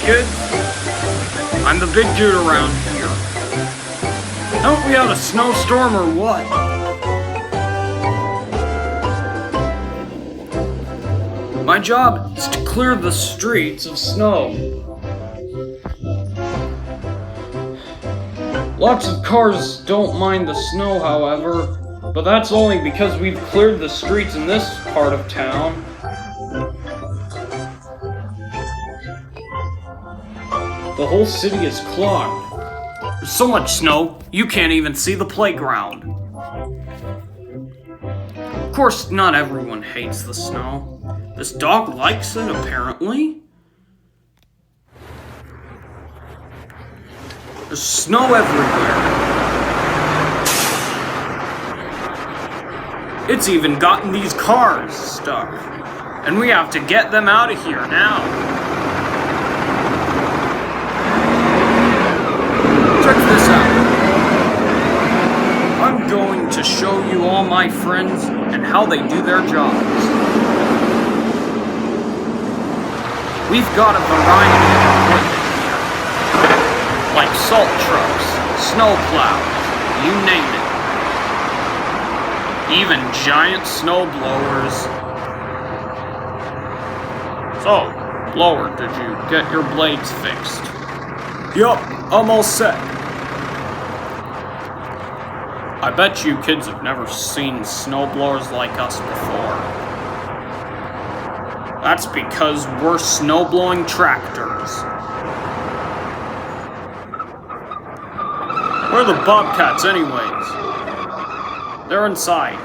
kids? I'm the big dude around here. Haven't we had a snowstorm or what? My job is to clear the streets of snow. Lots of cars don't mind the snow, however, but that's only because we've cleared the streets in this part of town. The whole city is clogged. There's so much snow, you can't even see the playground. Of course, not everyone hates the snow. This dog likes it, apparently. There's snow everywhere. It's even gotten these cars stuck. And we have to get them out of here now. Check this out. I'm going to show you all my friends and how they do their jobs. We've got a variety of equipment here, like salt trucks, snow plows, you name it. Even giant snow blowers. So, blower, did you get your blades fixed? Yup, I'm all set. I bet you kids have never seen snowblowers like us before. That's because we're snowblowing tractors. Where are the bobcats anyways? They're inside.